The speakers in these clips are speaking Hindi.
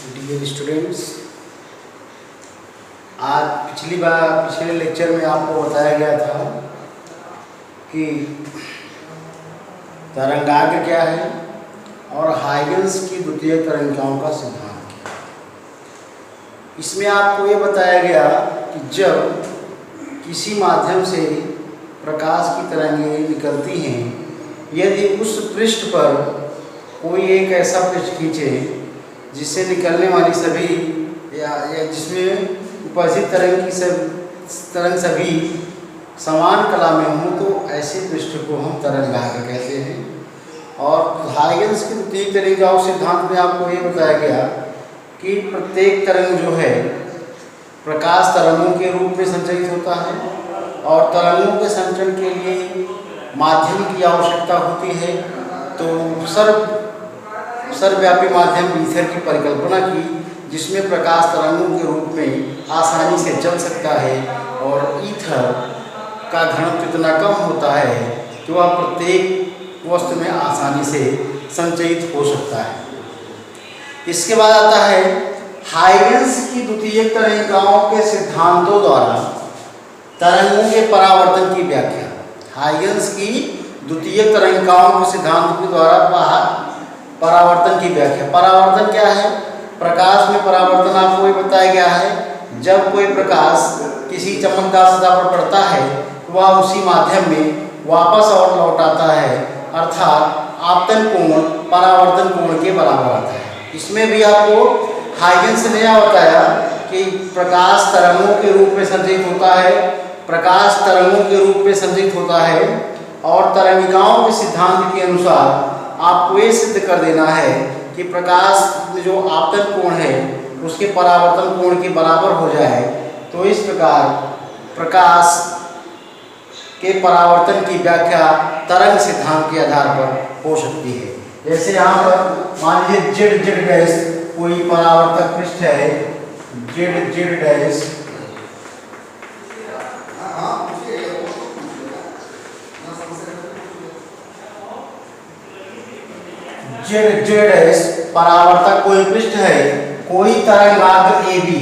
डियर स्टूडेंट्स, आज पिछले लेक्चर में आपको बताया गया था कि तरंगाग्र क्या है और हाइगन्स की द्वितीय तरंगिकाओं का सिद्धांत क्या है। इसमें आपको ये बताया गया कि जब किसी माध्यम से प्रकाश की तरंगें निकलती हैं, यदि उस पृष्ठ पर कोई एक ऐसा पृष्ठ खींचे जिससे निकलने वाली सभी या जिसमें उपस्थित तरंग सभी समान कला में हों, तो ऐसे पृष्ठ को हम तरंगाग्र कहते हैं। और हाइगन्स की द्वितीय तरंगिकाओं सिद्धांत में आपको ये बताया गया कि प्रत्येक तरंग जो है प्रकाश तरंगों के रूप में संचरित होता है और तरंगों के संचरण के लिए माध्यम की आवश्यकता होती है। तो सर्वव्यापी माध्यम ईथर की परिकल्पना की, जिसमें प्रकाश तरंगों के रूप में आसानी से चल सकता है और ईथर का घनत्व इतना कम होता है कि वह प्रत्येक वस्तु में आसानी से संचयित हो सकता है। इसके बाद आता है हाइगन्स की द्वितीय तरंगिकाओं के सिद्धांतों द्वारा तरंगों के परावर्तन की व्याख्या। हाइगन्स की द्वितीय तरंगिकाओं के सिद्धांतों के द्वारा परावर्तन की व्याख्या। परावर्तन क्या है? प्रकाश में परावर्तन आपको ये बताया गया है, जब कोई प्रकाश किसी चमकदार सतह पर पड़ता है वह उसी माध्यम में वापस और लौट आता है, अर्थात आपतन कोण परावर्तन कोण के बराबर आता है। इसमें भी आपको हाइगन्स ने यह बताया कि प्रकाश तरंगों के रूप में संचरित होता है, प्रकाश तरंगों के रूप में संचरित होता है और तरंगिकाओं के सिद्धांत के अनुसार आपको ये सिद्ध कर देना है कि प्रकाश में जो आपतन कोण है उसके परावर्तन कोण के बराबर हो जाए। तो इस प्रकार प्रकाश के परावर्तन की व्याख्या तरंग सिद्धांत के आधार पर हो सकती है। जैसे यहाँ पर मान लीजिए जेड जेड डैश कोई परावर्तक पृष्ठ है, Z Z dash Z Z dash परावर्तक कोई पृष्ठ है, कोई तरंगाग्र ए बी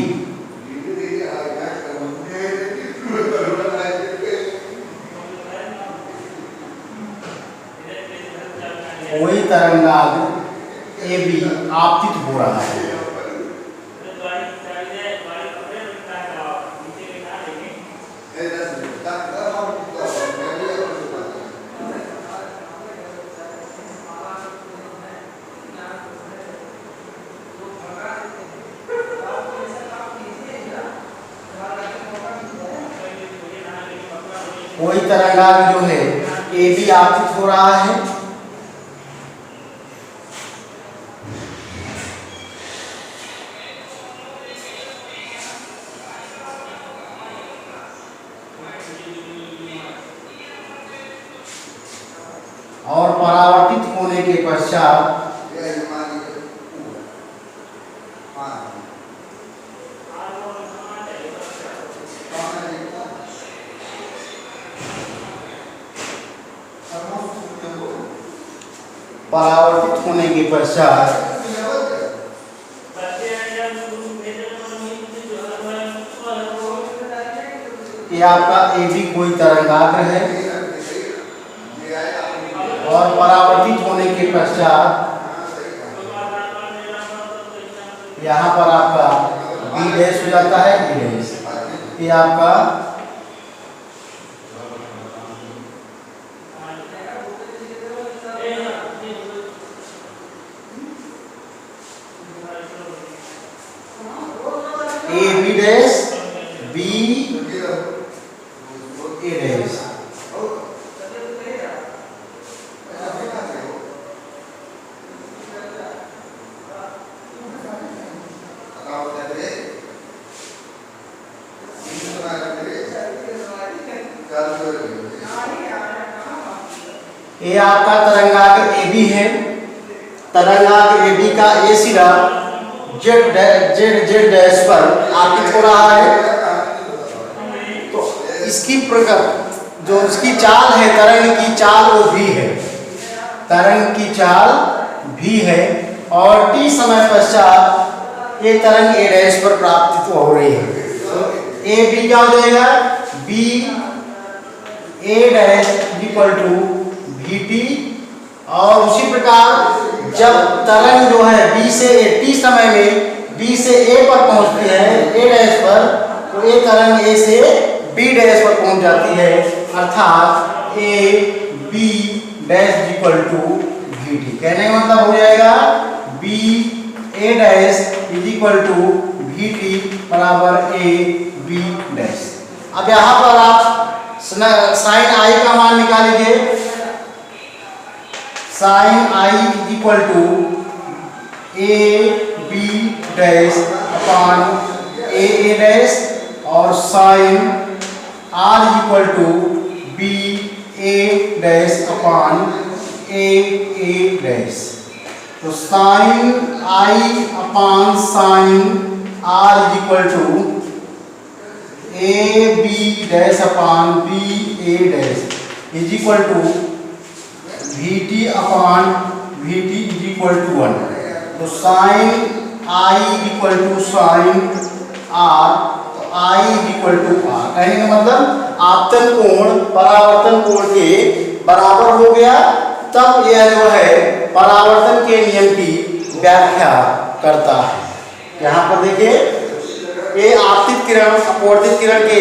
आपतित हो रहा है। कोई तरंगाग्र जो है ए बी आपतित हो रहा है और परावर्तित होने के पश्चात ये आपका ए बी कोई तरंगाग्र है और परावर्तित होने के पश्चात यहाँ पर आपका बी डैश हो जाता है, बी डैश ये आपका A B dash B A dash. ये आपका तरंगाग्र ए बी है। तरंगाग्र ए बी का ए सिरा जेड जेड डैश पर आपतित हो रहा है। तो इसकी प्रकार जो इसकी चाल है, तरंग की चाल वो भी है, तरंग की चाल भी है और टी समय पश्चात ये तरंग ए डैश पर प्राप्त हो रही है। तो ए बी क्या हो जाएगा, B A dash equal to v t. और उसी प्रकार जब तरंग जो है बी से ए, टी समय में बी से ए पर पहुंचती है ए डैश पर, तो ये तरंग ए से बी डैश पर पहुंच जाती है, अर्थात A B dash equal to v t. कहने का मतलब हो जाएगा B A dash is equal to v t बराबर ए बी डैश। अब यहाँ पर आप साइन आई का मान निकाल लीजिए। Sine i is equal to A B dash upon A dash, और sine r equal to B A dash upon A dash. तो sine i upon sine r equal to A B dash upon B A dash is equal to v t upon v t is equal to 1। तो sine i equal to sine r, तो आई इक्वल टू आर। कहने का मतलब आपतन कोण परावर्तन कोण के बराबर हो गया, तब यह जो है परावर्तन के नियम की व्याख्या करता है। यहाँ पर देखिए, ये आपतित किरण अपवर्तित किरण के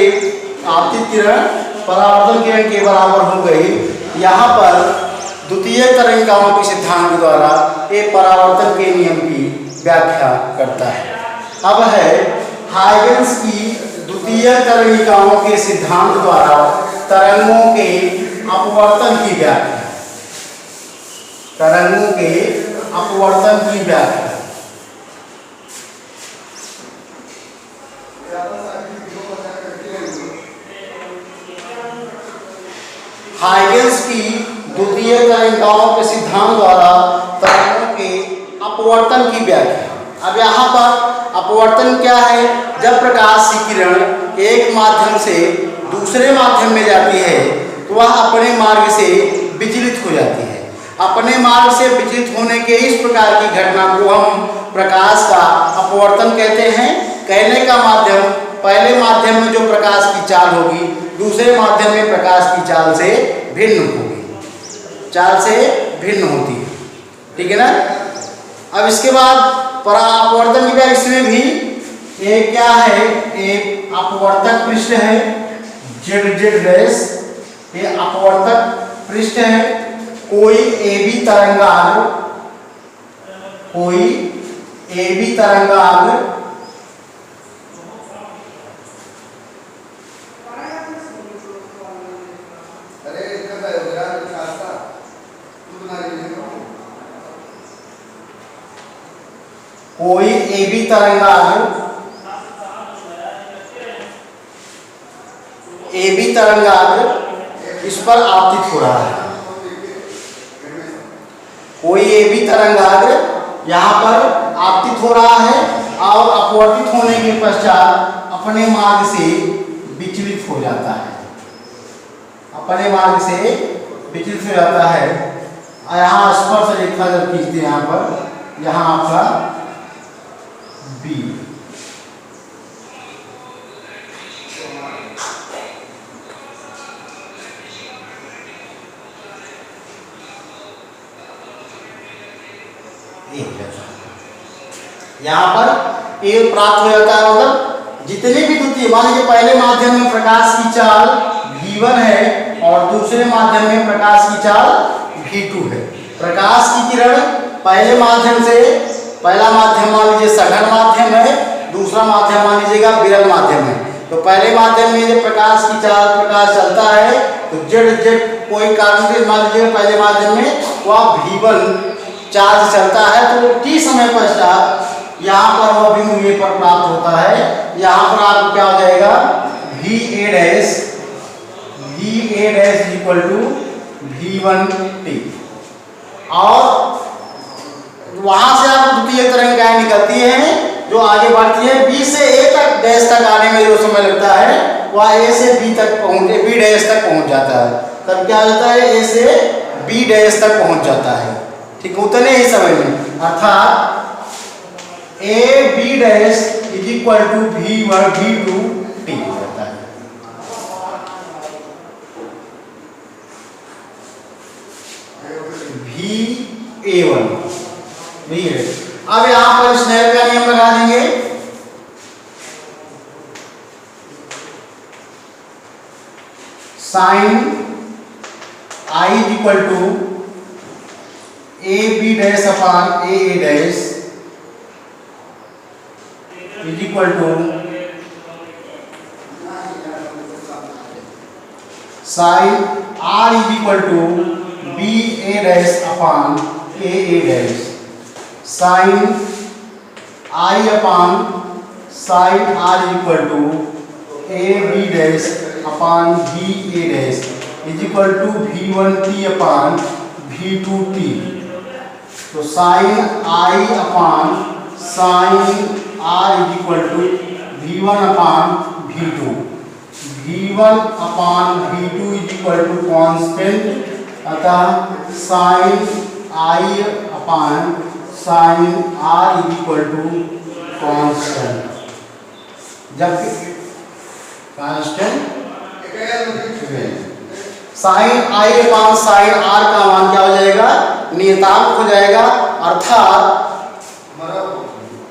आपतित किरण परावर्तन किरण के बराबर हो गई। यहाँ पर द्वितीय तरंगिकाओं के सिद्धांत द्वारा ये परावर्तन के नियम की व्याख्या करता है। अब है हाइगन्स की द्वितीय तरंगिकाओं के सिद्धांत द्वारा तरंगों के अपवर्तन की व्याख्या। तरंगों के अपवर्तन की व्याख्या। हाइगन्स की द्वितीय तरंगिकाओं के सिद्धांत द्वारा तरंगों के अपवर्तन की व्याख्या। अब यहाँ पर अपवर्तन क्या है, जब प्रकाश की किरण एक माध्यम से दूसरे माध्यम में जाती है तो वह अपने मार्ग से विचलित हो जाती है। अपने मार्ग से विचलित होने के इस प्रकार की घटना को हम प्रकाश का अपवर्तन कहते हैं। कहने का माध्यम, पहले माध्यम में जो प्रकाश की चाल होगी दूसरे माध्यम में प्रकाश की चाल से भिन्न होगी, चाल से भिन्न होती है, ठीक है ना। अब इसके बाद परावर्तन की, इसमें भी एक क्या है, एक अपवर्तक पृष्ठ है जेड जेड डैश, ये अपवर्तक पृष्ठ है। कोई ए बी तरंगाग्र, कोई ए बी तरंगाग्र कोई ए बी तरंगाग्र इस पर आपतित हो रहा है। कोई ए बी तरंगाग्र यहाँ पर आपतित हो रहा है और अपवर्तित होने के पश्चात अपने मार्ग से विचलित हो जाता है, अपने मार्ग से विचलित हो जाता है। यहाँ स्पर्श रेखा जब खींचते हैं, यहाँ पर यहाँ आपका बी, यहाँ पर ए प्राप्त हो जाता है। मतलब जितने भी द्वितीय, मान लीजिए पहले माध्यम में प्रकाश की चाल V1 है और दूसरे माध्यम में प्रकाश की चाल V2 है। प्रकाश की किरण पहले माध्यम से, पहला माध्यम मान लीजिए सघन माध्यम है, दूसरा माध्यम मान लीजिएगा विरल माध्यम है। तो पहले माध्यम में जब प्रकाश की चाल प्रकाश चलता है तो जेड जेड कोई कारण से मान लीजिए पहले माध्यम में वह V1 चार्ज चलता है, तो T समय पश्चात यहाँ पर वह बिंदु ए पर प्राप्त होता है। यहाँ पर आपको क्या हो जाएगा, B A dash equal to V1T। और वहां से आप द्वितीय तरंगिकाएं निकलती हैं जो आगे बढ़ती है बी से ए तक डैश तक आने में जो समय लगता है वह ए से बी तक पहुंचे, बी डैश तक पहुंच जाता है। तब क्या हो जाता है, ए से बी डैश तक पहुंच जाता है, ठीक, उतने ही समय में। अर्थात A B dash is equal to V2 T रहता है। VA1 नहीं है। अब यहां पर स्नेल का नियम लगा देंगे। Sine I is equal to A B dash upon A dash is equal to sine R is equal to B A dash upon A dash. Sine I upon sine R is equal to A B dash upon B A dash is equal to V1T upon V2T। तो sine I upon sine R is equal to V1 upon V2। V1 upon V2 is equal to constant, अतः sign I upon sine R is equal to constant. जबकि constant sine I upon sine R का मान क्या हो जाएगा? नियतांक हो जाएगा, अर्थात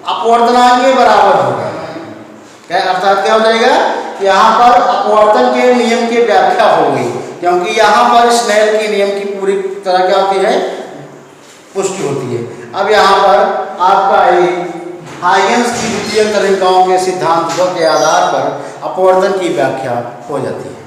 अपवर्तनांक के बराबर होगा। क्या अर्थात क्या हो जाएगा? यहाँ पर अपवर्तन के नियम की व्याख्या होगी, क्योंकि यहाँ पर स्नेल के नियम की पूरी तरह क्या होती है? पुष्टि होती है। अब यहाँ पर आपका हाइगेंस की द्वितीय तरंगिकाओं के सिद्धांत के आधार पर अपवर्तन की व्याख्या हो जाती है।